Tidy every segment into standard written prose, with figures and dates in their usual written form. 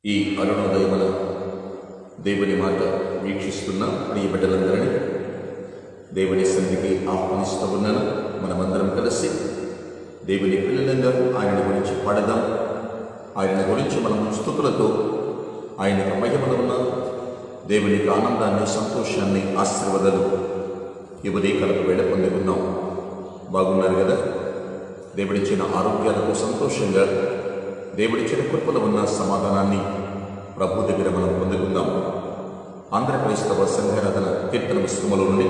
ఈ అరుణోదయమున దేవుని మాట వీక్షిస్తున్న ఈ బిడ్డలందరినీ దేవుని సన్నిధికి ఆహ్వానిస్తూ ఉన్నాను. మనమందరం కలిసి దేవుని పిల్లలంగా ఆయన గురించి పాడదాం. ఆయన గురించి మనం స్తుతులతో ఆయనకు మహిమను ఉన్న దేవునికి ఆనందాన్ని, సంతోషాన్ని, ఆశీర్వాదాలు ఈ ఉదయకాలకు వేళ పొందుకున్నాం. బాగున్నారు కదా? దేవుడిచ్చిన ఆరోగ్యాలకు సంతోషంగా, దేవుడిచ్చిన కృపలో ఉన్న సమాధానాన్ని ప్రభు దగ్గర మనం పొందుకుందాం. ఆంధ్ర క్రైస్తవ సంఘారాధన కీర్తన పుస్తకములో నుండి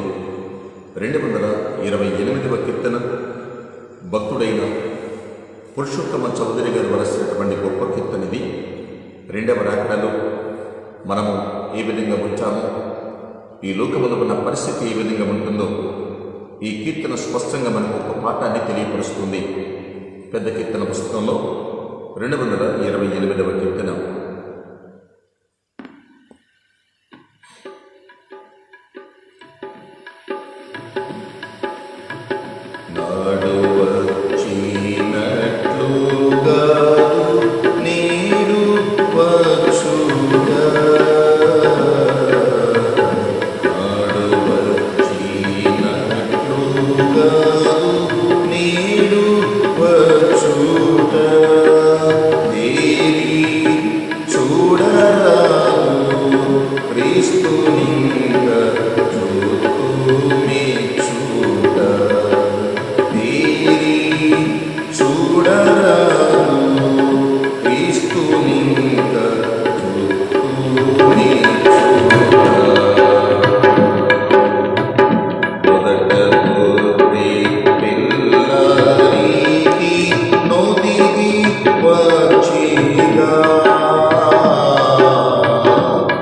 228వ కీర్తన భక్తుడైన పురుషోత్తమ చౌదరి గారు వలసినటువంటి గొప్ప కీర్తన ఇది. 2వ రాకడలో మనము ఏ విధంగా ఉంటామో, ఈ లోకములో ఉన్న పరిస్థితి ఏ విధంగా ఉంటుందో ఈ కీర్తన స్పష్టంగా మనకు ఒక పాఠాన్ని తెలియపరుస్తుంది. పెద్ద కీర్తన పుస్తకంలో 228వ కీర్తన. నాడు వచ్చినట్లుగా నీరు వచ్చుగా, నాడు వచ్చినట్లుగా నీరు వచ్చుట, దేవి చూడరాదు క్రీస్తునింక చూతుమే చూడ, దేవి చూడరాదు క్రీస్తునింక చూతుమే చూడ. మొదట గొర్రె పిల్లరీతి నొదిగి వచ్చిగా,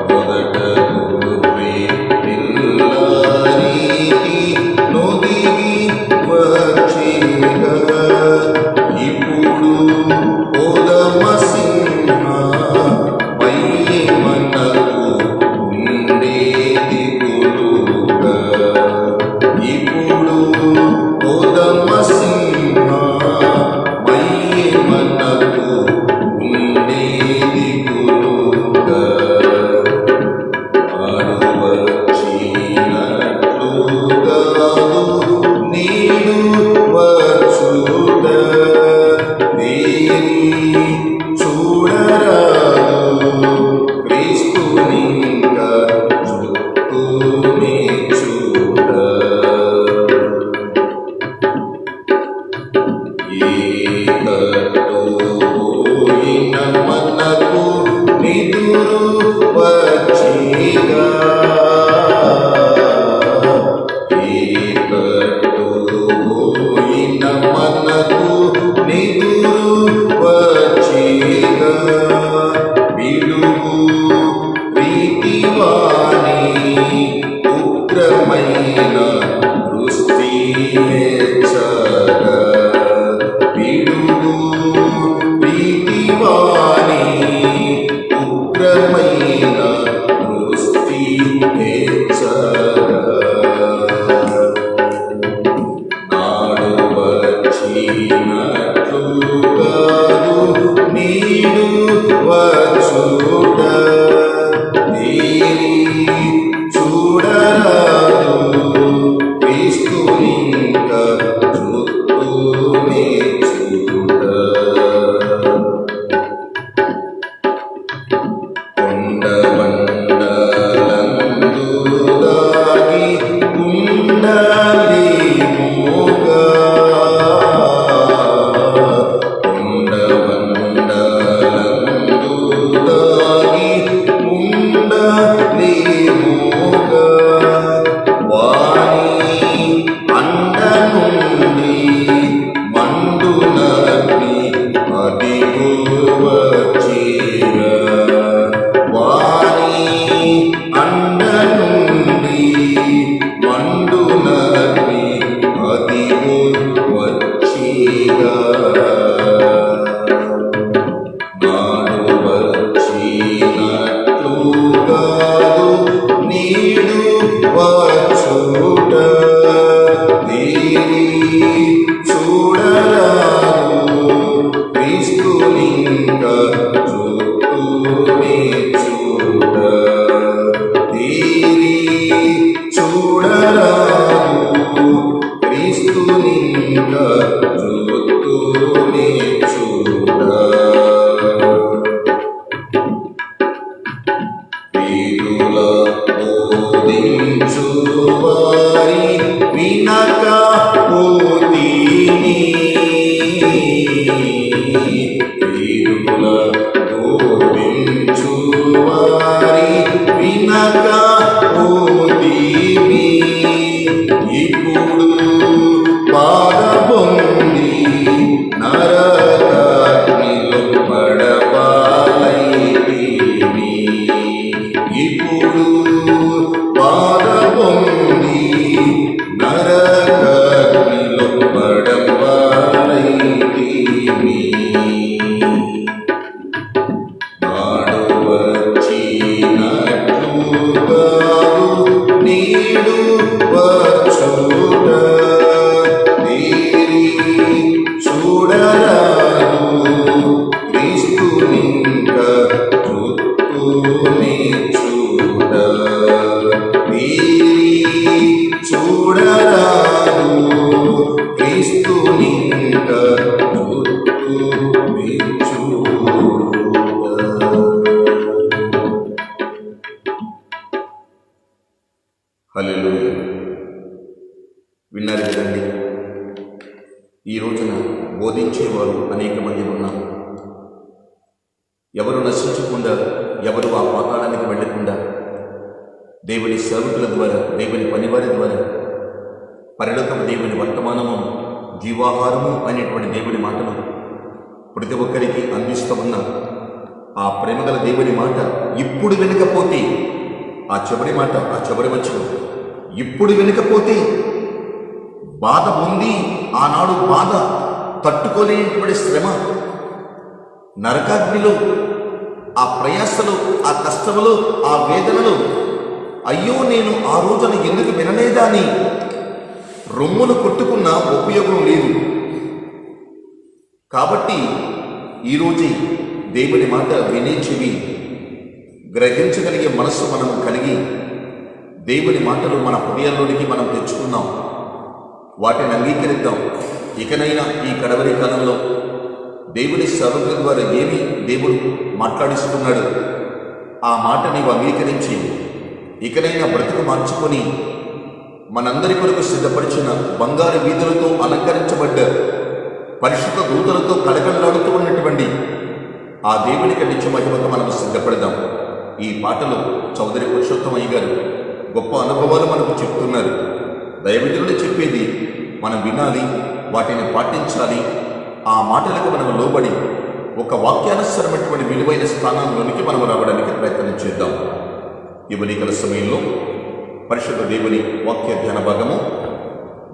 మొదట గొర్రె పిల్లరీతి నొదిగి వచ్చిగా, ఇప్పుడు ఓదమ సింహ మహిమనకు ఉండేది గురుగా, ఇప్పుడు ఓదమ సింహ మహిమనకు ఉండేది గురుగా, ఆడు వచ్చినట్లుగా నీడు వచ్చుట, దేవి చూడరాదు క్రీస్తునింక చూతుమే చూడ. ఏకట్టుపోయిన మనకు నిదురు వచ్చిగా, ఏకట్టుపోయిన మనకు నిదురు వచ్చిగా, విడుగు ప్రీతివాణి ఉగ్రమైన దృష్టి మెచ్చగా, విడుగు ప్రీతివాణి ఉగ్రమైన దృష్టి మెచ్చగా, నాడు వచ్చినట్లుగా నీడు వచ్చుట, దేవి చూడరాదు క్రీస్తునింక చూతుమే చూడ. కొండబండలందు దాగి ఉండలేముగా, కొండబండలందు దాగి ఉండలేముగా, వాణి అండ నుండి మండునగ్ని అదిగో వచ్చిగా, వాణి అండ నుండి మండునగ్ని అదిగో వచ్చిగా, నాడు వచ్చినట్లుగా నీడు వచ్చుట, దేవి చూడరాదు క్రీస్తునింక చూతుమే హల్లెలూయా. విన్నారు కదండి, ఈ రోజున బోధించేవారు అనేక మంది ఉన్నారు. ఎవరు నశించకుండా, ఎవరు ఆ పాతాళానికి వెళ్ళకుండా దేవుని సేవకుల ద్వారా, దేవుని పనివారి ద్వారా పరలోకము దేవుని వర్తమానము, జీవాహారము అనేటువంటి దేవుని మాటలు ప్రతి ఒక్కరికి అందిస్తూ ఉన్న ఆ ప్రేమగల దేవుని మాట ఇప్పుడు వినకపోతే, ఆ చివరి మాట, ఆ చివరి వచనం, ఇప్పుడు వినకపోతే బాధ ఉంది. ఆనాడు బాధ తట్టుకోలేనటువంటి శ్రమ, నరకాగ్నిలో, ఆ ప్రయాసలో, ఆ కష్టములో, ఆ వేదనలో, అయ్యో నేను ఆ రోజున ఎందుకు వినలేదా అని రొమ్మును కొట్టుకున్న ఉపయోగం లేదు. కాబట్టి ఈరోజే దేవుని మాట వినే చెవి, గ్రహించగలిగే మనస్సు మనం కలిగి దేవుని మాటలు మన హృదయాల్లోనికి మనం తెచ్చుకుందాం, వాటిని అంగీకరిద్దాం. ఇకనైనా ఈ కడవరి కాలంలో దేవుని సేవకుల ద్వారా ఏమి దేవుడు మాట్లాడిస్తున్నాడు, ఆ మాట నీవు అంగీకరించి ఇకనైనా బ్రతుకు మార్చుకొని మనందరి కొరకు సిద్ధపరిచిన బంగారు వీధులతో అలంకరించబడ్డ పరిశుద్ధ దూతలతో కళకళలాడుతూ ఉన్నటువంటి ఆ దేవునికి నిత్య మహిమకు మనం సిద్ధపడదాం. ఈ పాటలు చౌదరి పురుషోత్తమయ్య గారు గొప్ప అనుభవాలు మనకు చెప్తున్నారు. దైవజనుడు చెప్పేది మనం వినాలి, వాటిని పాటించాలి. ఆ మాటలకు మనం లోబడి ఒక వాక్యానుసరమైనటువంటి విలువైన స్థానంలోనికి మనం రావడానికి ప్రయత్నం చేద్దాం. ఈ ఉదయకాల సమయంలో పరిశుద్ధ దేవుని వాక్య ధ్యాన భాగము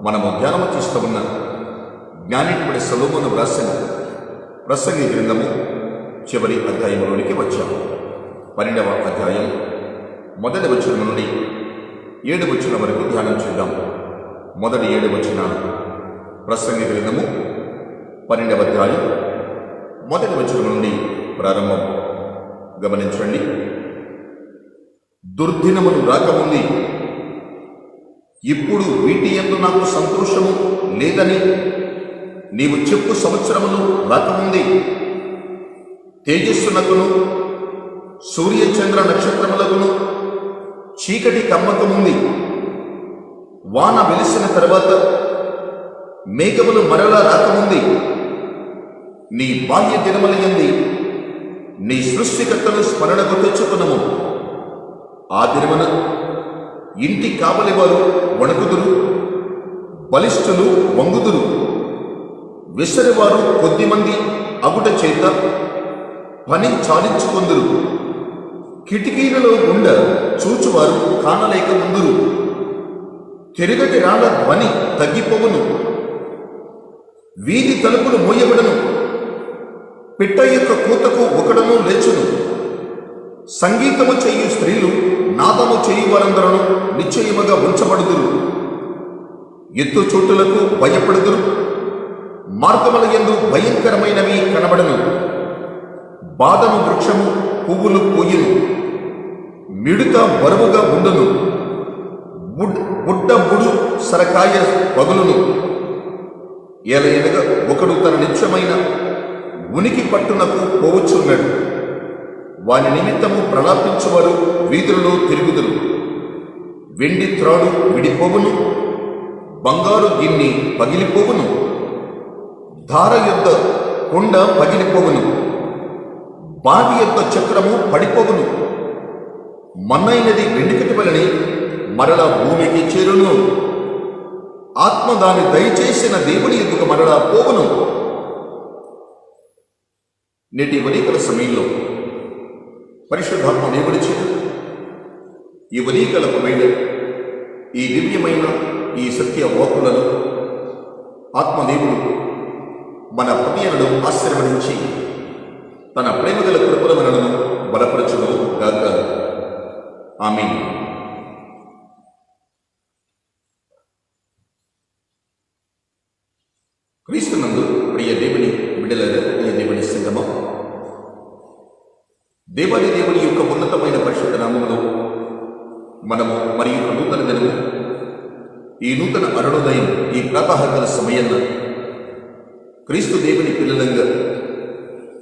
మనము ధ్యానము చేస్తూ ఉన్న జ్ఞానికుడి సొలొమోను వ్రాసిన ప్రసంగి గ్రంథము చివరి అధ్యాయంలోనికి వచ్చాము. 12వ అధ్యాయం 1వ వచనం నుండి 7వ వచనం వరకు ధ్యానం చేద్దాం. మొదటి 7 వచనాలు. ప్రసంగి గ్రంథము 12వ అధ్యాయం 1వ వచనం నుండి ప్రారంభం. గమనించండి. దుర్దినములు రాకముంది, ఇప్పుడు వీటి యందు నాకు సంతోషము లేదని నీవు చెప్పు సంవత్సరములు రాకముంది, తేజస్సునకును సూర్యచంద్ర నక్షత్రములకును చీకటి కమ్మకముంది. వాన వెలిసిన తర్వాత మేఘములు మరలా రాకముంది, నీ బాహ్య దినములయంది నీ సృష్టికర్తను స్మరణకు తెచ్చుకునము. ఆ దినమున ఇంటి కావలివారు వణకుదురు, బలిష్ఠులు వంగుదురు, విసరివారు కొద్దిమంది అగుట చేత పని చాలించుకొందురు. కిటికీలలో గుండె చూచువారు కానలేక ముందురు. తిరుగటి రాళ్ళ ధ్వని తగ్గిపోవును, వీధి తలుపులు మోయబడను, పిట్ట యొక్క కూతకు ఒకడను లేచును. సంగీతము చేయు స్త్రీలు నాదము చేయు వారందరూ నిశ్చయముగా ఉంచబడుదురు. ఎత్తు చోటులకు భయపడుదురు, మార్గముల యందు భయంకరమైనవి కనబడను. బాదము వృక్షము పువ్వులు పూయును, మిడుత బరువుగా ఉండును. బుడ్డ బుడు సరకాయ పగులును. ఎలయనగా ఒకడు తన నిత్యమైన ఉనికి పట్టునకు పోవచ్చున్నాడు. వాని నిమిత్తము ప్రలాపించువారు వీధులలో తిరుగుదురు. వెండి త్రాడు విడిపోవును, బంగారు గిన్నె పగిలిపోవును, ధార యొద్ద కొండ పగిలిపోవును, బావి యొక్క చక్రము పడిపోవును. మన్నైనది వెండికటి వలని మరలా భూమికి చేరును. ఆత్మ దాని దయచేసిన దేవుని ఎదుగు మరలా పోవును. నేటి ఉదయకాల సమయంలో పరిశుద్ధాత్మ దేవుడిచి ఈ ఉదయకాలకు వేళ ఈ దివ్యమైన ఈ సత్య వాకులను ఆత్మదేవుడు మన హృదయాలను ఆశీర్వదించి తన ప్రేమగల కృపల మనలను బలపరచును గాక. ఆమేన్. క్రీస్తునందు ప్రియ దేవుని బిడ్డలారా, ప్రియ దేవుని సంగమా, దేవాది దేవుని యొక్క ఉన్నతమైన పరిశుద్ధ నామములో మనము మరి యొక్క నూతన దినము, ఈ నూతన అరుణోదయం, ఈ ప్రాతకాల సమయంలో క్రీస్తు దేవుని పిల్లలంగా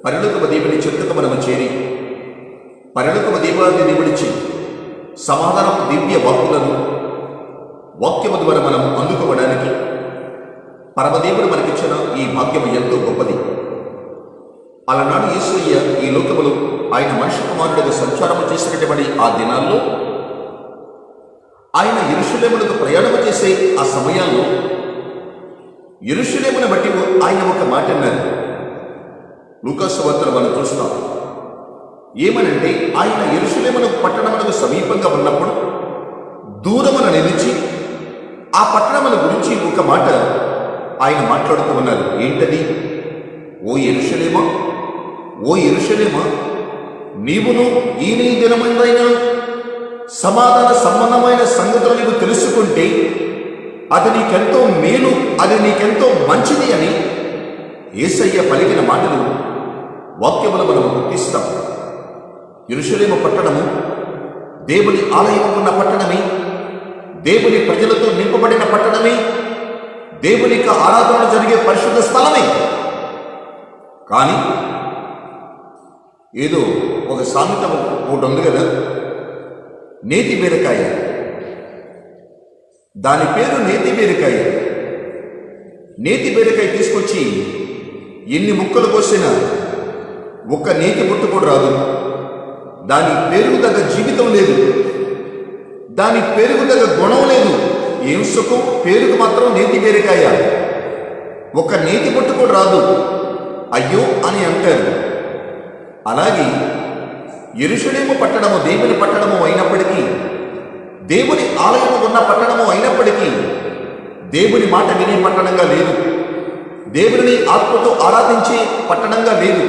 పరలోకపు దేవుని చెంతకు మనము చేరి పరలోకపు దేవాది దేవుడిచి సమాధానపు దివ్య వాక్కులను వాక్యము ద్వారా మనము అందుకోవడానికి పరమదేవుడు మనకిచ్చిన ఈ భాగ్యము ఎంతో గొప్పది. అలనాడు యేసయ్య ఈ లోకములో ఆయన మనిషి కుమారుడిగా సంచారము చేసినటువంటి ఆ దినాల్లో, ఆయన యెరూషలేమునకు ప్రయాణము చేసే ఆ సమయాల్లో యెరూషలేమును బట్టి ఆయన ఒక మాట అన్నారు. లూకా సువార్తలో మనం చూస్తాం. ఏమనంటే, ఆయన యెరూషలేమును పట్టణమునకు సమీపంగా ఉన్నప్పుడు దూరమున నిలిచి ఆ పట్టణముల గురించి ఒక మాట ఆయన మాట్లాడుతూ ఉన్నారు. ఏంటది? ఓ యెరూషలేమా, ఓ యెరూషలేమా, నీవును ఈ నీ దినమందైనా సమాధాన సంబంధమైన సంగతులు నీవు తెలుసుకుంటే అది నీకెంతో మేలు, అది నీకెంతో మంచిది అని యేసయ్య పలికిన మాటలు వాక్యములు మనం గుర్తిస్తాం. యెరూషలేము పట్టణము దేవుని ఆలయం ఉన్న పట్టణమే, దేవుని ప్రజలతో నింపబడిన పట్టణమే, దేవునికి ఆరాధన జరిగే పరిశుద్ధ స్థలమే. కానీ ఏదో ఒక సామెత ఒకటి ఉంది కదా, నేతి బీరకాయ, దాని పేరు నేతి బీరకాయ. నేతి బీరకాయ తీసుకొచ్చి ఎన్ని ముక్కలు కోసినా ఒక్క నేతి పొట్టు కూడా రాదు. దాని పెరుగు తగ్గ జీవితం లేదు, దాని పెరుగు తగ్గ గుణం లేదు. ఏం సుఖం? పేరుకు మాత్రం నేతి బీరకాయ, ఒక్క నేతి పొట్టు కూడా రాదు, అయ్యో అని అంటారు. అలాగే యెరూషలేము పట్టణము దేవుని పట్టణము అయినప్పటికీ, దేవుని ఆలయము ఉన్న పట్టణము అయినప్పటికీ దేవుని మాట వినే పట్టణంగా లేదు, దేవుని ఆత్మతో ఆరాధించే పట్టణంగా లేదు.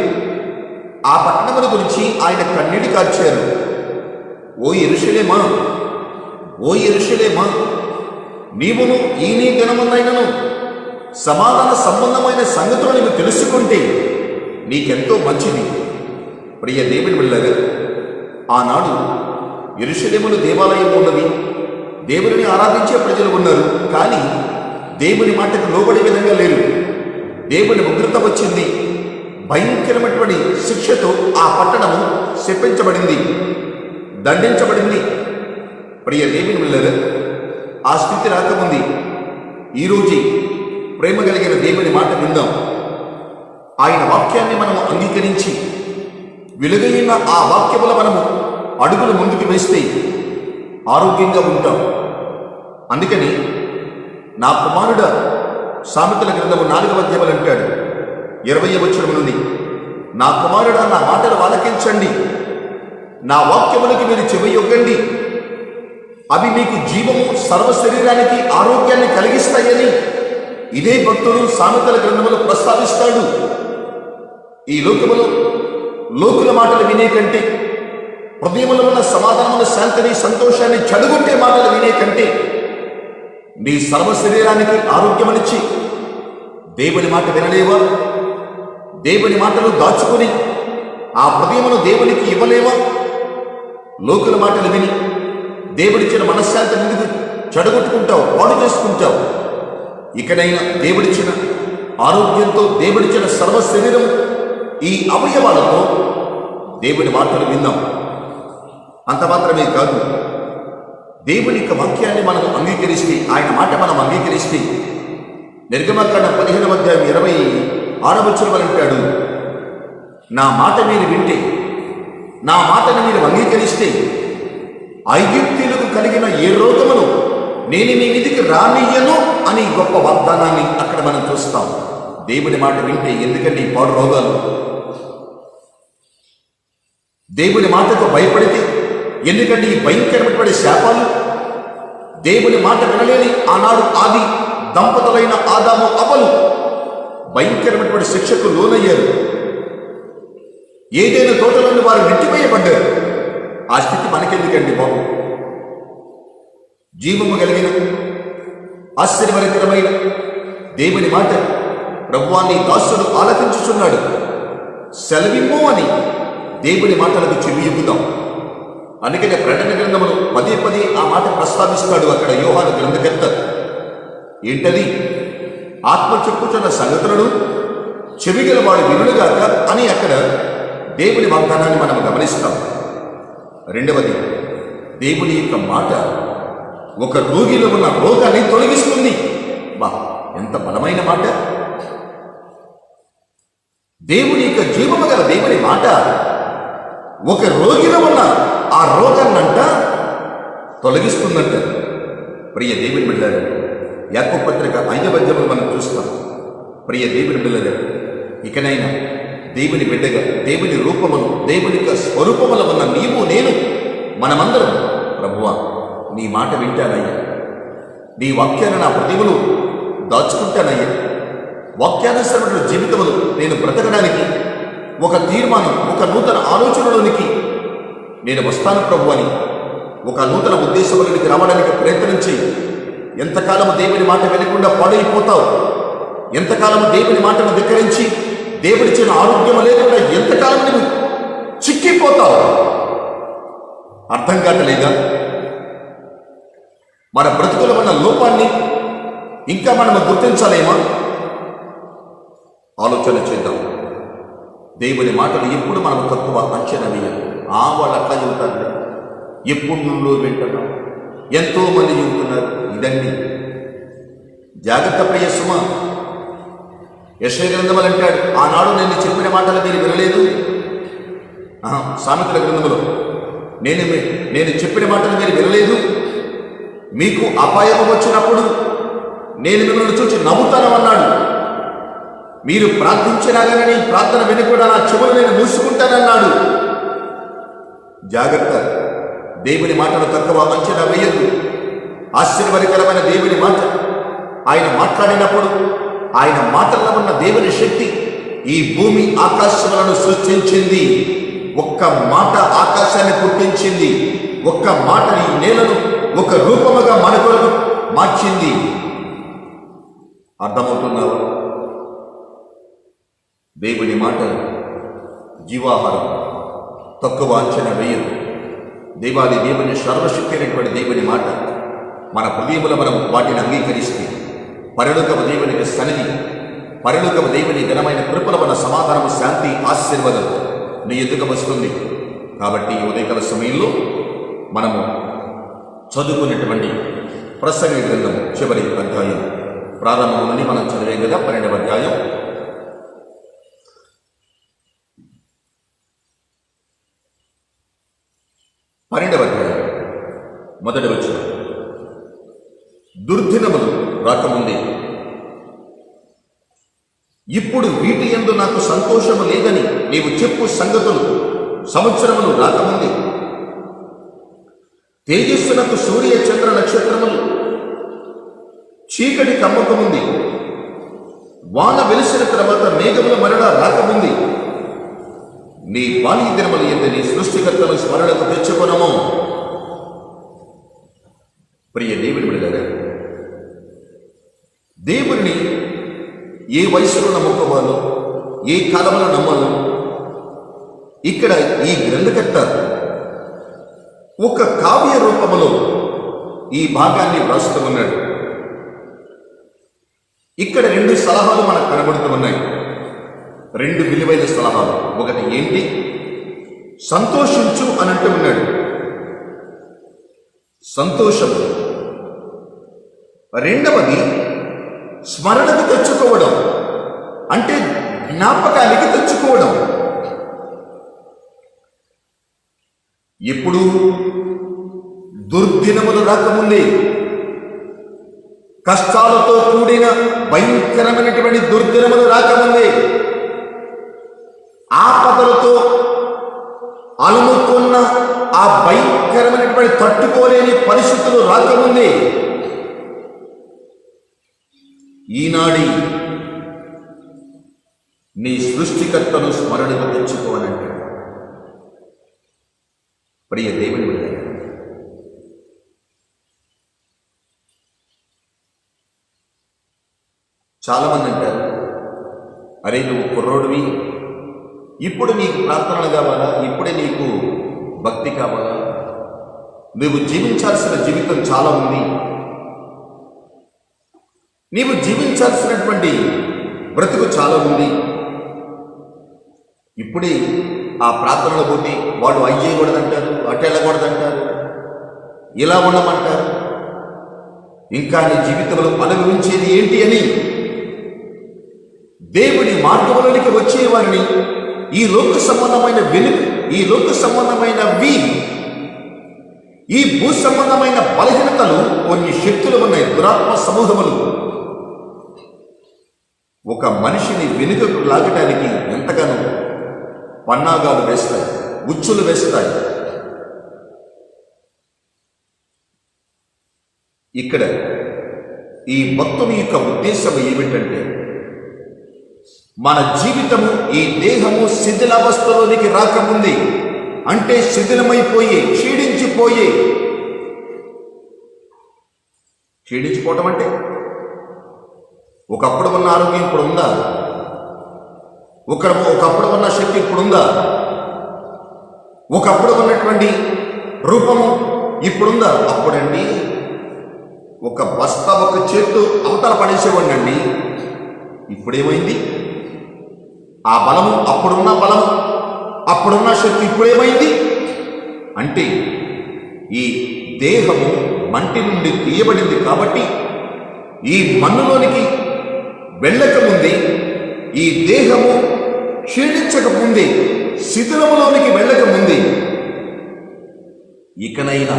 ఆ పట్టణముల గురించి ఆయన కన్నీటి కార్చారు. ఓ యెరూషలేమా, ఓ యెరూషలేమా, నీవును ఈ నీ దినమునైనను సమాధాన సంబంధమైన సంగతులు నీవు తెలుసుకుంటే నీకెంతో మంచిది. ప్రియ దేవుని బిడ్డలారా, ఆనాడు యెరూషలేములో దేవాలయం ఉన్నది, దేవుడిని ఆరాధించే ప్రజలు ఉన్నారు. కానీ దేవుని మాటకు లోబడే విధంగా లేరు. దేవుని ఉగ్రత వచ్చింది, భయంకరమైనటువంటి శిక్షతో ఆ పట్టణము శపించబడింది, దండించబడింది. ప్రియ దేవుని బిడ్డలారా, ఆ స్థితి రాకముంది ఈరోజు ప్రేమ కలిగిన దేవుని మాట విందాం. ఆయన వాక్యాన్ని మనము అంగీకరించి వెలుగైన ఆ వాక్యముల మనము అడుగులు ముందుకు వేస్తే ఆరోగ్యంగా ఉంటాం. అందుకని నా కుమారుడ, సామెతల గ్రంథము 4వ అధ్యాయం అంటాడు 20వ వచనం నుండి, నా కుమారుడ, నా మాటలు ఆలకించండి, నా వాక్యములకి మీరు చెవియొగ్గండి, అవి మీకు జీవము, సర్వ శరీరానికి ఆరోగ్యాన్ని కలిగిస్తాయని ఇదే భక్తుడు సామెతల గ్రంథములో ప్రస్తావిస్తాడు. ఈ లోకములో లోకుల మాటలు వినే కంటే, హృదయములో ఉన్న సమాధానముల శాంతిని, సంతోషాన్ని చెడగొట్టే మాటలు వినే కంటే, నీ సర్వ శరీరానికి ఆరోగ్యమనిచ్చి దేవుని మాట వినలేవా? దేవుని మాటలు దాచుకుని ఆ హృదయమును దేవునికి ఇవ్వలేవా? లోకుల మాటలు విని దేవుడిచ్చిన మనశ్శాంతి ఎందుకు చెడగొట్టుకుంటావు, పాడు చేసుకుంటావు? ఇకనైనా దేవుడిచ్చిన ఆరోగ్యంతో దేవుడిచ్చిన సర్వ శరీరం ఈ అవయవాలతో దేవుని మాటలు విన్నాం. అంత మాత్రమే కాదు, దేవుని యొక్క వాక్యాన్ని మనం అంగీకరిస్తే, ఆయన మాట మనం అంగీకరిస్తే, నిర్గమకాండం 15వ అధ్యాయం 26వ వచనం అంటాడు, నా మాట మీరు వింటే, నా మాటను మీరు అంగీకరిస్తే ఐగుప్తీయులకు కలిగిన ఏ రోగమును నేను మీ మీదికి రానియ్యను అని గొప్ప వాగ్దానాన్ని అక్కడ మనం చూస్తాం. దేవుని మాట వింటే ఎందుకంటే ఈ పాడు రోగాలు? దేవుని మాటకు భయపడితే ఎందుకంటే ఈ భయంకరమైన శాపాలు? దేవుని మాట వినలేని ఆనాడు ఆది దంపతులైన ఆదాము అవ్వలు భయంకరమైనటువంటి శిక్షకు లోనయ్యారు. ఏదైనా తోటలోని వారు నెట్టివేయబడ్డారు. ఆ స్థితి మనకెందుకండి బాబు? జీవము కలిగిన ఆశ్చర్యకరమైన దేవుని మాట ప్రభువాన్ని దాసుడు ఆలకించుచున్నాడు, సెలవిమ్ము అని దేవుని మాటలకు చెవియొగ్గుదాం. అందుకనే ప్రకటన గ్రంథములు పదే ఆ మాట ప్రస్తావిస్తాడు అక్కడ యోహాను గ్రంథకర్త. ఏంటది? ఆత్మ చెప్పుచున్న సంగతులను చెవిగల వాడు వినుగాక అని అక్కడ దేవుని వాగ్దానాన్ని మనం గమనిస్తాం. రెండవది, దేవుని యొక్క మాట ఒక రోగిలో ఉన్న రోగాన్ని తొలగిస్తుంది. బా, ఎంత బలమైన మాట! దేవుని యొక్క జీవము గల దేవుని మాట ఒక రోగిలో ఉన్న ఆ రోగాన్నంట తొలగిస్తుందంట. ప్రియ దేవుని బిడ్డలారా, యాకోబు పత్రిక 5వ అధ్యాయంలో మనం చూస్తాం. ప్రియ దేవుని బిడ్డలారా, ఇకనైనా దేవుని బిడ్డగా, దేవుని రూపములు, దేవుని యొక్క స్వరూపముల ఉన్న నీవు నేను మనమందరం, ప్రభువా నీ మాట వింటానయ్యా, నీ వాక్యాన్ని నా హృదయములో దాచుకుంటానయ్యా, వాక్యానుసరమైన జీవితములు నేను బ్రతకడానికి ఒక తీర్మానం, ఒక నూతన ఆలోచనలోనికి నేను వస్తాను ప్రభు అని ఒక నూతన ఉద్దేశంలోనికి రావడానికి ప్రయత్నం చేయి. ఎంతకాలము దేవుని మాట వినకుండా పాడైపోతావు? ఎంతకాలము దేవుని మాటను ధిక్కరించి దేవుడిచ్చిన ఆరోగ్యం లేకుండా ఎంతకాలం నువ్వు చిక్కిపోతావు? అర్థం కావట్లేదా? మన బ్రతుకుల ఉన్న లోపాన్ని ఇంకా మనం గుర్తించలేమా? ఆలోచన చేద్దాం. దేవుని మాటలు ఎప్పుడు మనం తక్కువ అంచనా వేయాలి. వాళ్ళు అట్లా చెబుతారు, ఎప్పుడు నువ్వు వింటున్నావు, ఎంతో మంది చెబుతున్నారు. ఇదండి జాగ్రత్త ప్రియ సుమ. యెషయా గ్రంథములు అంటాడు, ఆనాడు నేను చెప్పిన మాటలు మీరు వినలేదు. సామెతల గ్రంథములో నేను చెప్పిన మాటలు మీరు వినలేదు. మీకు అపాయం వచ్చినప్పుడు నేను మిమ్మల్ని చూసి నవ్వుతాను అన్నాడు. మీరు ప్రార్థించినా కానీ నీ ప్రార్థన వినకుండా నా చెవులు నేను మూసుకుంటానన్నాడు. జాగ్రత్త, దేవుని మాటలు తక్కువ అంచనా వేయదు. ఆశ్చర్యకరమైన దేవుని మాట ఆయన మాట్లాడినప్పుడు ఆయన మాటల్లో ఉన్న దేవుని శక్తి ఈ భూమి ఆకాశములను సృష్టించింది. ఒక్క మాట ఆకాశాన్ని పుట్టించింది. ఒక్క మాట ఈ నేలను ఒక రూపముగా మన కొరకు మార్చింది. అర్థమవుతున్నావా? దేవుని మాట జీవాహారం, తక్కువ అంచనా వేయదు. దేవాది దేవుని సర్వశక్తి అయినటువంటి దేవుని మాట మన హృదయములో మనం వాటిని అంగీకరిస్తే పరలోకపు దేవునికి సన్నిధి, పరలోకపు దేవుని ఘనమైన కృపల మన సమాధానము, శాంతి, ఆశీర్వాదం నీ ఎదుగు వస్తుంది. కాబట్టి ఈ ఉదయకాల సమయంలో మనము చదువుకున్నటువంటి ప్రసంగి గ్రంథం చివరి అధ్యాయం ప్రారంభం నుండి మనం చదివే కదా 12వ అధ్యాయం 12వ అధ్యాయం 1వ వచనం. దుర్దినములు రాకముందే ఇప్పుడు వీటి యందు నాకు సంతోషము లేదని నీవు చెప్పు సంగతులు సంవత్సరములు రాకముందే తేజస్సునకు సూర్య చంద్ర నక్షత్రములు చీకటి కమ్మకముంది, వాన వెలిసిన తర్వాత మేఘముల మరణ రాకముంది నీ బాల్య దినములు ఎందు నీ సృష్టికర్తను స్మరణకు తెచ్చుకొనము. ప్రియ దేవుని బిడ్డలారా, దేవుడిని ఏ వయసులో నమ్ముకోవాలో, ఏ కాలంలో నమ్మాలో ఇక్కడ ఈ గ్రంథకర్త ఒక కావ్య రూపములో ఈ భాగాన్ని వ్రాస్తూ ఉన్నాడు. ఇక్కడ రెండు సలహాలు మనకు కనబడుతూ ఉన్నాయి. రెండు విలువైన సలహాలు. ఒకటి ఏంటి? సంతోషించు అని అంటూ ఉన్నాడు. సంతోషము. రెండవది స్మరణకు తెచ్చుకోవడం, అంటే జ్ఞాపకానికి తెచ్చుకోవడం. ఎప్పుడు? దుర్దినములు రాకముందే, కష్టాలతో కూడిన భయంకరమైనటువంటి దుర్దినములు రాకముందే, ఆపదలతో అలుముకున్న ఆ భయంకరమైనటువంటి తట్టుకోలేని పరిస్థితులు రాకముందే ఈనాడి నీ సృష్టికర్తను స్మరణకు తెచ్చుకోవాలంటే. ప్రియ దేవుని బిడ్డ, చాలామంది అంటారు, అరే నువ్వు కుర్రోడివి, ఇప్పుడు నీకు ప్రార్థనలు కావాలా, ఇప్పుడే నీకు భక్తి కావాలా, నువ్వు జీవించాల్సిన జీవితం చాలా ఉంది, నీవు జీవించాల్సినటువంటి బ్రతుకు చాలా ఉంది, ఇప్పుడే ఆ ప్రార్థనలు పోతే వాడు అయి చేయకూడదంటారు, అటు వెళ్ళకూడదంటారు, ఇలా ఉండమంటారు, ఇంకా నీ జీవితంలో అనుభవించేది ఏంటి అని దేవుని మార్గంలోనికి వచ్చేవారిని ఈ లోక సంబంధమైన ఈ లోక సంబంధమైనవి, ఈ భూ సంబంధమైన బలహీనతలు, కొన్ని శక్తులు ఉన్నాయి, దురాత్మ సమూహములు ఒక మనిషిని వెనుకకు లాగడానికి ఎంతగానో పన్నాగాలు వేస్తాయి, ఉచ్చులు వేస్తాయి. ఇక్కడ ఈ భక్తుని యొక్క ఉద్దేశం ఏమిటంటే, మన జీవితము, ఈ దేహము శిథిలావస్థలోనికి రాకముందే, అంటే శిథిలమైపోయే, క్షీణించిపోవటం అంటే ఒకప్పుడు ఉన్న ఆరోగ్యం ఇప్పుడు ఉందా? ఒకప్పుడు ఉన్న శక్తి ఇప్పుడుందా? ఒకప్పుడు ఉన్నటువంటి రూపము ఇప్పుడుందా? అప్పుడండి ఒక బస్తా ఒక చేత్తు అవతల పడేసేవాడినండి. ఇప్పుడేమైంది? ఆ బలము, అప్పుడున్న బలము, అప్పుడున్న శక్తి ఇప్పుడేమైంది? అంటే ఈ దేహము మంటి నుండి తీయబడింది కాబట్టి ఈ మన్నులోనికి వెళ్ళకముందే, ఈ దేహము క్షీణించకముందే, శిథిలములోనికి వెళ్ళకముందే, ఇకనైనా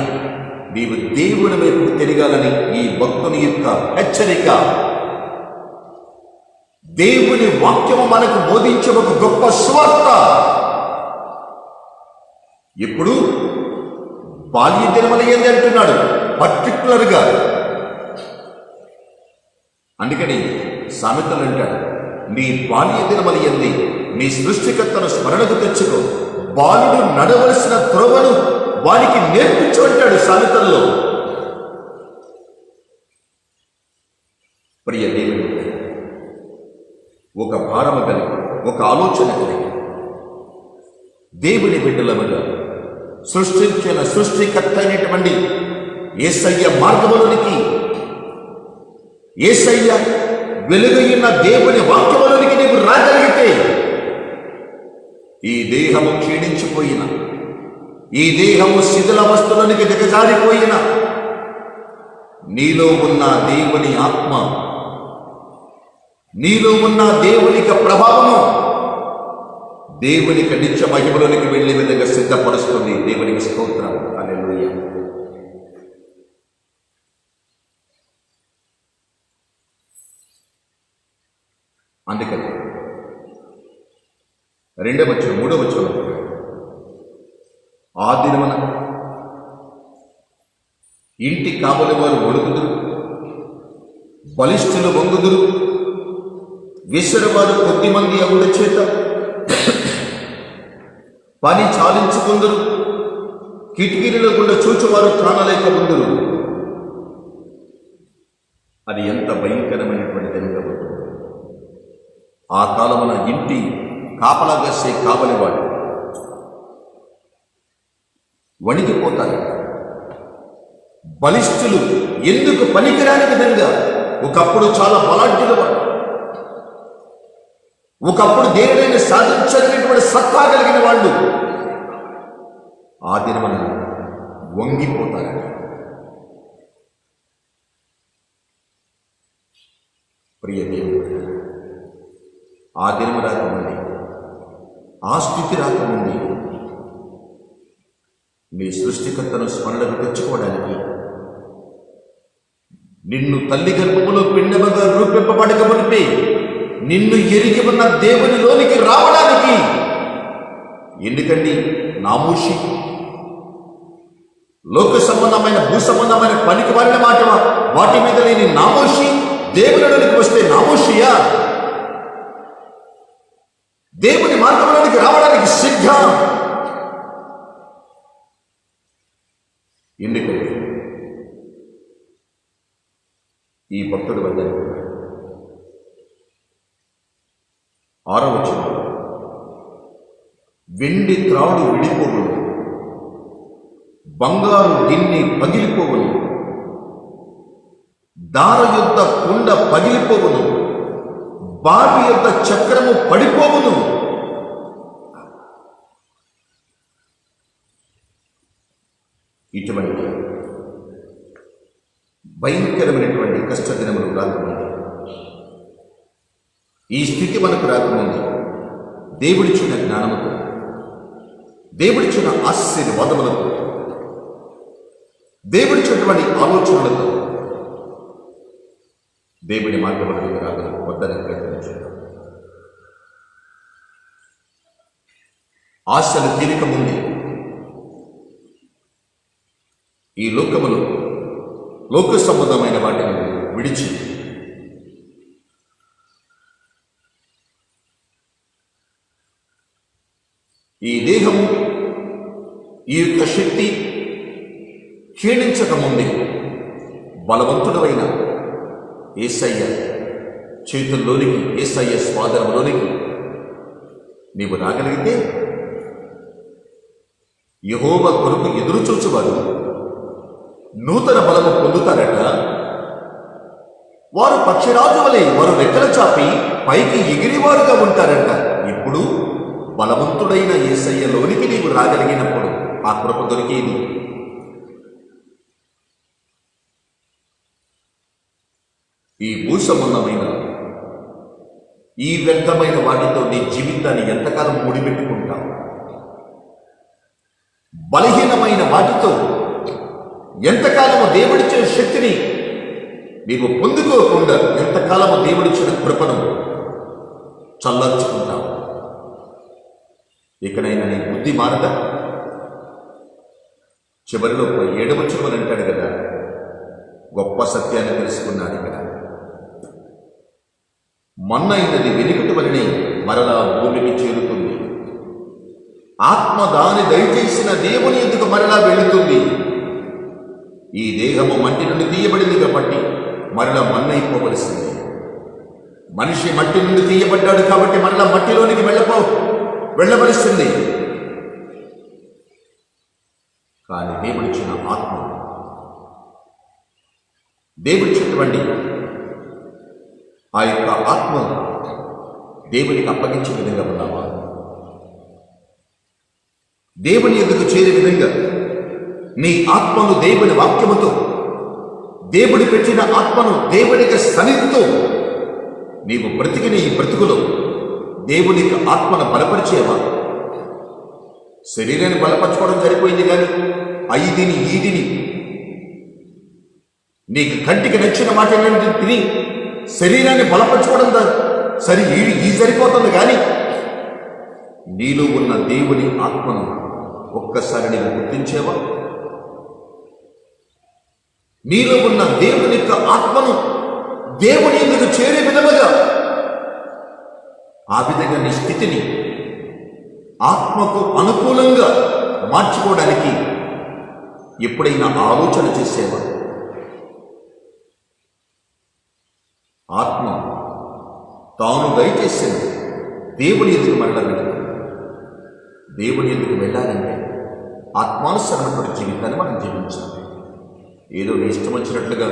నీవు దేవుని వైపు తిరగాలని ఈ భక్తుని యొక్క హెచ్చరిక. దేవుని వాక్యము మనకు బోధించే ఒక గొప్ప సువార్త. ఇప్పుడు బాల్య దినములు ఏంది అంటున్నాడు పర్టికులర్గా. అందుకని సామెతలు అంటాడు, నీ బాల్య దినములు ఏంది, నీ సృష్టికర్తను స్మరణకు తెచ్చుకో, బాలుడు నడవలసిన త్రోవను వారికి నేర్పించు అంటాడు సామెతల్లో. ప్రియ దేవుని, ఒక భారము కలిగి, ఒక ఆలోచన కలిగి, దేవుని బిడ్డలముగా సృష్టించిన సృష్టికర్త అయినటువంటి యేసయ్య మార్గములోనికి, యేసయ్య వెలుగైన దేవుని వాక్యములోనికి నీవు రాగలిగితే, ఈ దేహము క్షీణించిపోయిన, ఈ దేహము శిథిలావస్థలోనికి దిగజారిపోయిన, నీలో ఉన్న దేవుని ఆత్మ, నీలో ఉన్న దేవునిక ప్రభావము దేవునికి నిత్య మహిమలోనికి వెళ్లే విధంగా సిద్ధపరుస్తుంది. దేవునికి స్తోత్రం. హల్లెలూయా. అందుకని 2వ వచనం 3వ వచనం, ఆ దినమున ఇంటి కావలి వారు ఒడుగుదురు, బలిష్ఠులు వంగుదురు, విసరవారు కొద్దిమంది అగుల చేత పని చాలించుకుందరు, కిటికీలలో గుండా చూచువారు త్రాణలేక ఉందరు. అది ఎంత భయంకరమైనటువంటి దినంగా ఉంటుంది. ఆ కాలమున ఇంటి కాపలాగాసే కావలివాడు వణికిపోతారు. బలిష్ఠులు ఎందుకు పనికిరాని విధంగా ఒకప్పుడు చాలా బలాఢ్యుల వాడు, ఒకప్పుడు దేనినైనా సాధించగలిగినటువంటి సత్తా కలిగిన వాళ్ళు ఆ దినమున వంగిపోతారని. ప్రియ దేవుడు, ఆ దినము రాకముందే, ఆ స్థితి రాకముందే నీ సృష్టికర్తను స్మరణకు తెచ్చుకోవడానికి, నిన్ను తల్లి గర్భములో పిండముగా రూపింపబడక మునిపే నిన్ను ఎరిగి ఉన్న దేవునిలోనికి రావడానికి. ఎందుకండి నామూషి, లోక సంబంధమైన భూ సంబంధమైన పనికి మారిన మాట వాటి మీద లేని నామూషి దేవునిలోనికి వస్తే నామూషియా? దేవుని మార్గంలోనికి రావడానికి సిద్ధం. ఎందుకంటే ఈ భక్తుడు వద్ద 6వ వచనం, వెండి త్రాడు విడిపోవును, బంగారు గిన్నె పగిలిపోవును, దార యొద్ద కుండ పగిలిపోవును, బావి యొద్ద చక్రము పడిపోవును. ఇటువంటి భయంకరమైనటువంటి కష్టదినములు రాకముందు, ఈ స్థితి మనకు రాకముందు దేవుడిచ్చిన జ్ఞానముతో, దేవుడిచ్చిన ఆశీర్వాదములతో, దేవుడిచ్చినటువంటి ఆలోచనలతో దేవుని మార్గములకు రాగల వద్దని ప్రయత్నించాడు. ఆశలు తీరిక ముందు ఈ లోకములో లోక సంబంధమైన వాటిని విడిచి ఈ దేహము, ఈ యొక్క శక్తి క్షీణించకముందే బలవంతుడైన యేసయ్య చేతుల్లోనికి, యేసయ్య స్వాధీనంలోనికి నీవు రాగలిగితే యెహోవా కొరకు ఎదురు చూచువారు నూతన బలము పొందుతారట. వారు పక్షిరాజు వలె వారు రెక్కలు చాపి పైకి ఎగిరివారుగా ఉంటారట. ఇప్పుడు బలవంతుడైన యేసయ్యలోనికి నీవు రాగలిగినప్పుడు ఆ కృప దొరికేది. ఈ భూ సంబంధమైన ఈ వ్యర్థమైన వాటితో నీ జీవితాన్ని ఎంతకాలం ముడిపెట్టుకుంటావు? బలహీనమైన వాటితో ఎంతకాలము దేవుడిచ్చిన శక్తిని నీవు పొందుకోకుండా ఎంతకాలము దేవుడిచ్చిన కృపను చల్లర్చుకుంటావు? ఇకనైనా నీ బుద్ధి మారదా? చివరిలో 7వ వచనం అంటాడు కదా, గొప్ప సత్యాన్ని తెలుసుకున్నాడు. ఇక్కడ మన్నైనది వెనుకటి వలనే మరలా భూమికి చేరుతుంది, ఆత్మ దాని దయచేసిన దేవుని ఎందుకు మరలా వెళుతుంది. ఈ దేహము మట్టి నుండి తీయబడింది కాబట్టి మరలా మన్నైపోవలసింది. మనిషి మట్టి నుండి తీయబడ్డాడు కాబట్టి మరలా మట్టిలోనికి వెళ్ళవలసింది. కానీ దేవుడిచ్చిన ఆత్మ, దేవుడిచ్చినటువంటి ఆ యొక్క ఆత్మ దేవునికి అప్పగించే విధంగా ఉన్నావా? దేవుని ఎదుగు చేరే విధంగా నీ ఆత్మను దేవుని వాక్యముతో, దేవుడి పెట్టిన ఆత్మను దేవునికి సన్నిధితో నీవు బ్రతికిన ఈ బ్రతుకులో దేవునికి ఆత్మను బలపరిచేవా? శరీరాన్ని బలపరచుకోవడం సరిపోయింది, కానీ ఐదిని ఈదిని నీకు కంటికి నచ్చిన మాట తిని శరీరాన్ని బలపరచుకోవడం సరి ఈ సరిపోతుంది. కానీ నీలో ఉన్న దేవుని ఆత్మను ఒక్కసారి నీవు గుర్తించేవా? నీలో ఉన్న దేవుని యొక్క ఆత్మను దేవుని ఎందుకు చేరే విధముగా ఆ విధంగా నీ స్థితిని ఆత్మకు అనుకూలంగా మార్చుకోవడానికి ఎప్పుడైనా ఆలోచన చేసేవా? ఆత్మ తాను దయచేసిన దేవుని ఎందుకు వెళ్ళాలి? దేవుని ఎందుకు వెళ్ళాలంటే ఆత్మానుసరమైన జీవితాన్ని మనం జీవించాలి. ఏదో నీ ఇష్టం వచ్చినట్లుగా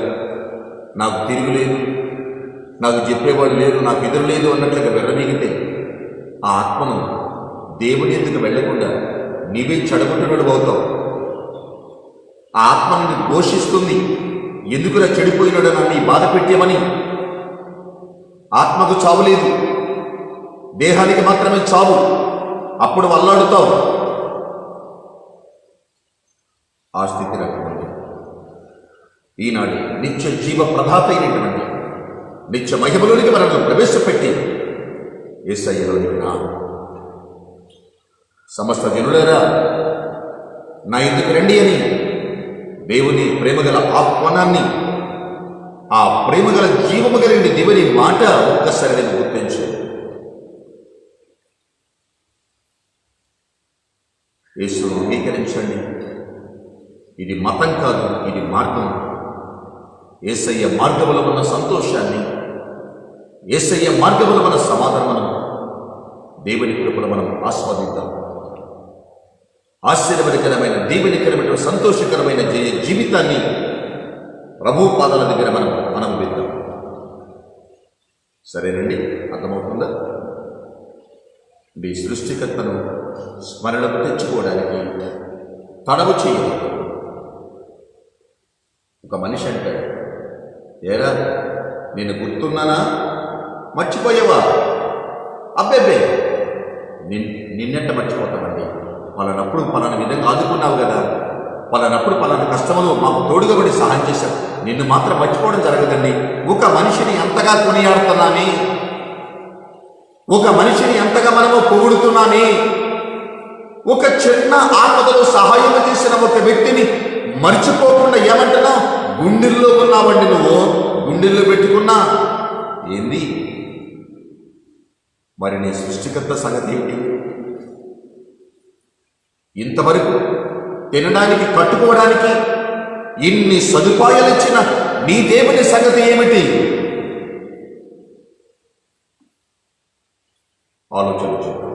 నాకు తిరుగులేదు, నాకు చెప్పేవాడు లేరు, నాకు ఎదురు లేదు అన్నట్లుగా వెళ్ళనీగితే ఆ ఆత్మను దేవుని ఎందుకు వెళ్లకుండా నీవే చెడగొట్టుడు అవుతావు. ఆ ఆత్మని ఘోషిస్తుంది, ఎందుకులా చెడిపోయినాడు నన్ను బాధ పెట్టామని. ఆత్మకు చావు లేదు, దేహానికి మాత్రమే చావు. అప్పుడు అల్లాడుతావు. ఆ స్థితి రకమండి. ఈనాడు నిత్య జీవ ప్రదాత అయినటువంటి నిత్య మహిమలోనికి మనల్ని ప్రవేశపెట్టి యేసయ్యలోనికి రా. సమస్త జనులారా నా ఎందుకు రండి అని దేవుని ప్రేమగల ఆహ్వానాన్ని, ఆ ప్రేమగల జీవము కలిగిన దేవుని మాట ఒక్కసారి నేను గుర్తించు. యేసును అంగీకరించండి. ఇది మతం కాదు, ఇది మార్గం. యేసయ్య మార్గములో ఉన్న సంతోషాన్ని, యేసయ్య మార్గములో ఉన్న సమాధానం దేవుని కృపలో మనం ఆస్వాదిద్దాం. ఆశ్చర్యకరమైన, దీవెనకరమైన, సంతోషకరమైన జీవితాన్ని ప్రభు పాదాల దగ్గర మనం అనుభవిద్దాం. సరేనండి, అర్థమవుతుందా? మీ సృష్టికర్తను స్మరణకు తెచ్చుకోవడానికి తడవు చేయాలి. ఒక మనిషి అంటాడు, ఏరా నేను గుర్తున్నానా, మర్చిపోయావా? అబ్బేబ్బే, నిన్నెంట మర్చిపోతామండి. పలానప్పుడు పలానా విధంగా ఆదుకున్నావు కదా, పలానప్పుడు పలానా కష్టములు మాకు తోడుగా పడి సహాయం చేశావు, నిన్ను మాత్రం మర్చిపోవడం జరగదండి. ఒక మనిషిని ఎంతగా కొనియాడుతున్నామే, ఒక మనిషిని ఎంతగా మనము పొగుడుతున్నామే, ఒక చిన్న ఆపదలో సహాయం చేసిన ఒక వ్యక్తిని మర్చిపోకుండా ఏమంటున్నావు? గుండెల్లో ఉన్నావండి. నువ్వు గుండెల్లో పెట్టుకున్నా ఏంది? మరి నీ సృష్టికర్త సంగతి ఏమిటి? ఇంతవరకు తినడానికి, కట్టుకోవడానికి ఇన్ని సదుపాయాలు ఇచ్చిన నీ దేవుని సంగతి ఏమిటి? ఆలోచన చేద్దాం.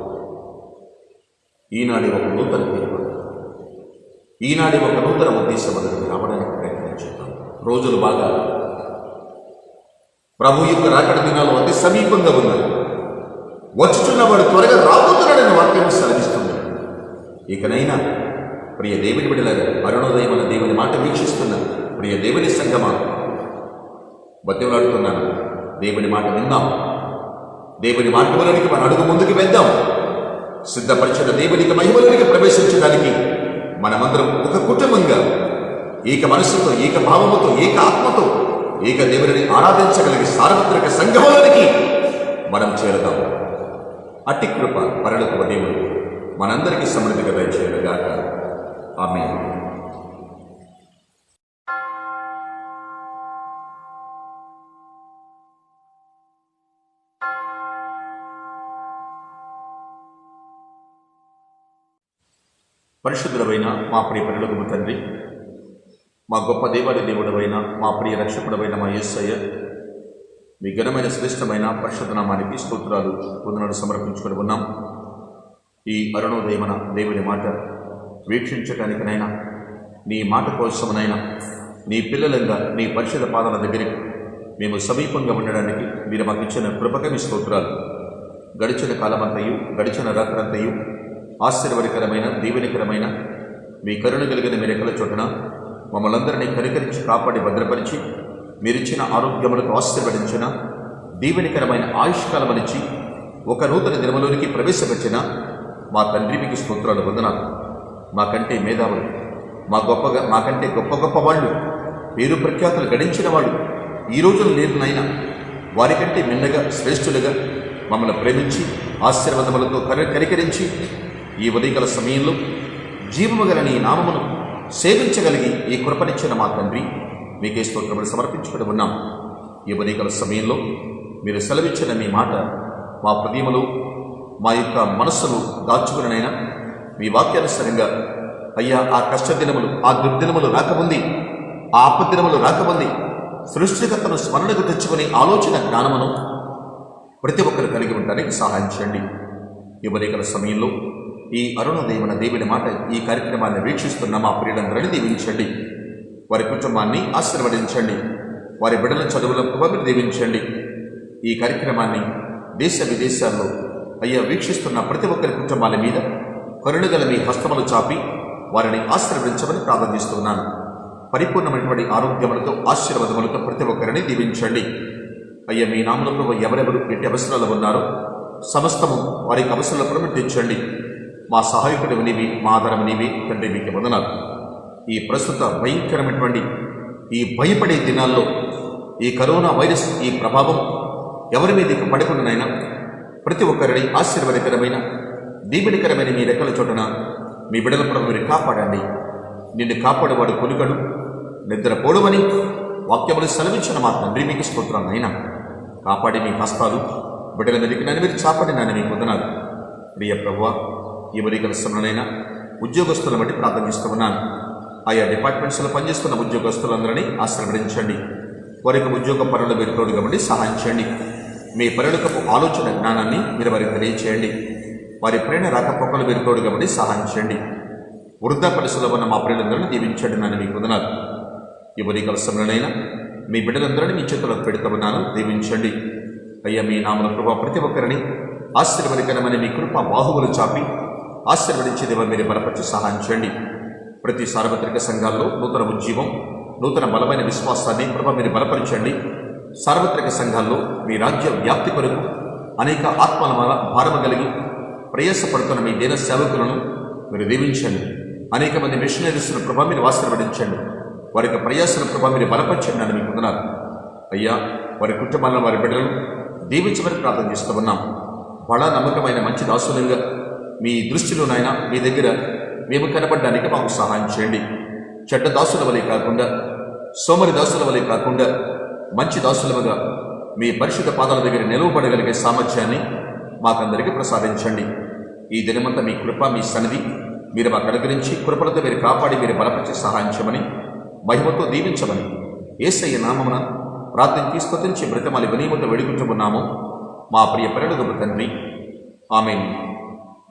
ఈనాడు ఒక నూతన తీర్పు, ఈనాడు ఒక నూతన ఉద్దేశం మనకు రావడానికి ప్రయత్నం చేద్దాం. రోజులు బాగా ప్రభు యొక్క రాకడ దినాలు అతి సమీపంగా ఉన్నాయి. వచ్చుచున్నవాడు త్వరగా రాబోతున్నాడని వాక్యం సెలవిస్తుంది. ఇకనైనా ప్రియ దేవుని బిడ్డలారా, అరుణోదయం అన్న దేవుని మాట వీక్షిస్తున్న ప్రియ దేవుని సంగమా, బతిమలాడుతున్నాను, దేవుని మాట విందాం. దేవుని మార్గంలోనికి మన అడుగు ముందుకు వెళ్దాం. సిద్ధపరిచిన దేవునికి మహిమలోనికి ప్రవేశించడానికి మనమందరం ఒక కుటుంబంగా ఏక మనస్సుతో, ఏక భావముతో, ఏక ఆత్మతో, ఏక దేవుని ఆరాధించగలిగే సార్వత్రిక సంఘంలోనికి మనం చేరదాం. అట్టి కృప పరలోక దేవుడు మనందరికీ సమృద్ధిగా దయచేయగాక. ఆమేన్. పరిశుద్ధుడవైన మా ప్రియ పరలోకపు తండ్రి, మా గొప్ప దేవాది దేవుడవైన మా ప్రియ రక్షకుడవైన మా యేసయ్య, మీ ఘనమైన శ్రేష్టమైన పరిశుద్ధ నామానికి స్తోత్రాలు, వందనాలు సమర్పించుకొని ఉన్నాం. ఈ అరుణోదయమన దేవుని మాట వీక్షించడానికనైనా, నీ మాట కోసమనైనా, నీ పిల్లలంగా నీ పరిశుద్ధ పాదాల దగ్గరికి మేము సమీపంగా ఉండడానికి మీరు మాకు ఇచ్చిన కృపకమి స్తోత్రాలు. గడిచిన కాలమంతయు, గడిచిన రాత్రంతయు ఆశీర్వాదకరమైన, దీవెనకరమైన మీ కరుణ కలిగిన మీ రెక్కల చోటున మమ్మల్ని అందరినీ కనికరించి కాపాడి భద్రపరిచి మీరిచ్చిన ఆరోగ్యములకు ఆశీర్వదించిన, దీవెనకరమైన ఆయుష్కాలమనిచ్చి ఒక నూతన దినములోనికి ప్రవేశపెట్టిన మా తండ్రి మీకు స్తోత్రాలు, వందనాలు. మాకంటే మేధావులు, మాకంటే గొప్ప గొప్ప వాళ్ళు, పేరు ప్రఖ్యాతులు గడించిన వాళ్ళు ఈ రోజులు లేరునైనా వారికంటే మిన్నగా శ్రేష్ఠులుగా మమ్మల్ని ప్రేమించి ఆశీర్వాదములతో కనికరించి ఈ ఉదయకాల సమయంలో జీవము గల నీ నామమును సేవించగలిగి ఈ కృపనిచ్చిన మా తండ్రి మీకే స్తోత్రములు సమర్పించుకుని ఉన్నాం. ఈ ఉదయకాల సమయంలో మీరు సెలవిచ్చిన మీ మాట మా హృదయములు, మా యొక్క మనస్సును దాచుకునైనా మీ వాక్యానుసారంగా అయ్యా, ఆ కష్టదినములు, ఆ దుర్దినములు రాకముంది, ఆ ఆపద్దినములు రాకముంది సృష్టికర్తను స్మరణకు తెచ్చుకుని ఆలోచన జ్ఞానమును ప్రతి ఒక్కరు కలిగి ఉండడానికి సహాయం చేయండి. ఈ ఉదయకాల సమయంలో ఈ అరుణోదయమన దేవుని మాట ఈ కార్యక్రమాన్ని వీక్షిస్తున్న మా ప్రియులందరినీ దీవించండి, వారి కుటుంబాన్ని ఆశీర్వదించండి. వారి బిడ్డల చదువుల ప్రభావం మీరు దీవించండి. ఈ కార్యక్రమాన్ని దేశ విదేశాల్లో అయ్యా వీక్షిస్తున్న ప్రతి ఒక్కరి కుటుంబాల మీద కరుణగల మీ హస్తములు చాపి వారిని ఆశీర్వదించమని ప్రార్థిస్తున్నాను. పరిపూర్ణమైనటువంటి ఆరోగ్యములతో ఆశీర్వాదములతో ప్రతి ఒక్కరిని దీవించండి. అయ్యా మీ నామములో ఎవరెవరు ఎట్టి అవసరాలు ఉన్నారో సమస్తము వారికి అవసరాల ప్రవర్తించండి. మా సహాయకుడు నీవి, మా ఆధారం నీవి తండ్రి, మీకు వందనాలు. ఈ ప్రస్తుత భయంకరమైనటువంటి ఈ భయపడే దినాల్లో ఈ కరోనా వైరస్ ఈ ప్రభావం ఎవరి మీదకి పడకుండానైనా ప్రతి ఒక్కరిని ఆశీర్వాదకరమైన దీవెనకరమైన మీ రెక్కల చోటన మీ బిడ్డల ప్రభు మీరు కాపాడండి. నిన్ను కాపాడేవాడు కొనుగడు నిద్రపోడువని వాక్యములు సెలవించిన మా తండ్రి మీకు స్తోత్రాలు. అయినా కాపాడి మీ హస్తాలు బిడ్డల మీదకి నన్ను మీరు చాపడి నన్ను మీకు వందనాలు. ప్రియ ప్రభువా, ఎవరి కలిసినైనా ఉద్యోగస్తుల బట్టి ప్రార్థిస్తూ ఉన్నాను. ఆయా డిపార్ట్మెంట్స్లో పనిచేస్తున్న ఉద్యోగస్తులందరినీ ఆశీర్వదించండి. వారికి ఉద్యోగ పనులు మీరు తోడుగా ఉండి సహాయం చేయండి. మీ పరులకపు ఆలోచన జ్ఞానాన్ని మీరు వారికి తెలియచేయండి. వారి ప్రేరణ రాకపోకలు మీరు తోడుగా ఉండి సహాయం చేయండి. వృద్ధాపరిశలో ఉన్న మా ప్రియులందరినీ దీవించండి. నన్ను మీకు వందనాలు. ఎవరి కలిసినైనా మీ బిడ్డలందరినీ మీ చేతులకు పెడుతూ ఉన్నాను, దీవించండి. అయ్యా మీ నామల ప్రభావ ప్రతి ఒక్కరిని ఆశీర్వదకరమైన మీ కృప బాహువులు చాపి ఆశీర్వదించే దేవ మీరు బలపరిచి సహాయం చేయండి. ప్రతి సార్వత్రిక సంఘాల్లో నూతన ఉజ్జీవం, నూతన బలమైన విశ్వాసాన్ని ప్రభావ మీరు బలపరచండి. సార్వత్రిక సంఘాల్లో మీ రాజ్య వ్యాప్తి కొరకు అనేక ఆత్మల భారము కలిగి ప్రయాసపడుతున్న మీ దేన సేవకులను మీరు దీవించండి. అనేక మంది మిషనరీస్ను ప్రభావ మీరు ఆశీర్వదించండి. వారికి ప్రయాసన ప్రభావ మీరు బలపరచండి అని మీకు వందనాలు. అయ్యా వారి కుటుంబాలను వారి బిడ్డలను దీవించమని ప్రార్థన చేస్తూ ఉన్నాం. బడా నమ్మకమైన మంచి దాసులుగా మీ దృష్టిలోనైనా మీ దగ్గర మేము కనబడడానికి మాకు సహాయం చేయండి. చెడ్డ దాసుల వలె కాకుండా, సోమరి దాసుల వలె కాకుండా మంచి దాసులముగా మీ పరిశుద్ధ పాదాల దగ్గర నిలవబడగలిగే సామర్థ్యాన్ని మాకందరికీ ప్రసాదించండి. ఈ దినమంతా మీ కృప, మీ సన్నిధి మీరు మాకు అనుగ్రహించి కృపలతో మీరు కాపాడి మీరు బలపరిచి సహాయం చేయమని, మహిమతో దీవించమని యేసయ్య నామమున ప్రార్థన స్తుతించి బ్రతమాలి వినయముతో వేడుకుంటున్నాము మా ప్రియ పరలోకపు తండ్రి, ఆమేన్.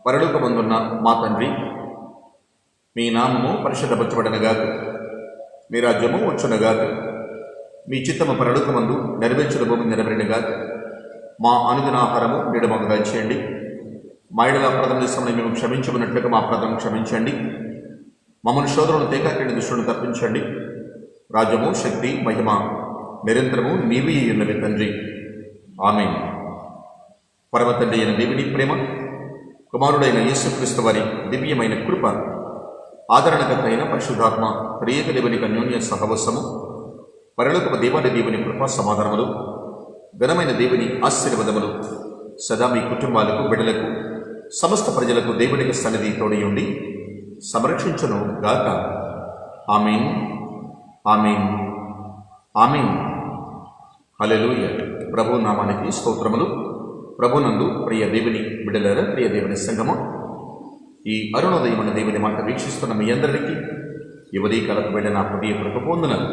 పరలోకమందున్న మా తండ్రి, మీ నామము పరిశుద్ధపరచబడనగాక, మీ రాజ్యము వచ్చునగాక, మీ చిత్తము పరలోకమందు నెరవేర్చిన భూమి నెరవేరినగాక. మా అనుదినాహారము నేడు మాకు దయచేయండి. మా ఎడల అపరాధం చేస్తామని మేము క్షమించమన్నట్లుగా మా అపరాధం క్షమించండి. మమ్మల్ని శోధనలు తేకాకేడి దుష్టులను తప్పించండి. రాజ్యము, శక్తి, మహిమ నిరంతరము నీవే ఉన్నవి తండ్రి, ఆమేన్. పరమ తండ్రి అయిన దేవుని ప్రేమ, కుమారుడైన యేసుక్రీస్తు వారి దివ్యమైన కృప, ఆదరణకర్త అయిన పరిశుద్ధాత్మ త్రియేక దేవుని అన్యోన్య సహవాసము, పరలోకపు దేవాది దేవుని కృపా సమాధానములు, ఘనమైన దేవుని ఆశీర్వాదములు సదా మీ కుటుంబాలకు, బిడ్డలకు, సమస్త ప్రజలకు దేవునికి సన్నిధి తోడియుండి సంరక్షించును గాక. ఆమేన్, ఆమేన్, ఆమేన్. హల్లెలూయా. ప్రభు నామానికి స్తోత్రములు. ప్రభునందు ప్రియ దేవుని బిడ్డలారా, ప్రియ దేవుని సంగమం, ఈ అరుణోదయమైన దేవుని మాట వీక్షిస్తున్న మీ అందరికీ యువదీ కాలకు వెళ్ళిన హృదయపూర్వక వందనాలు.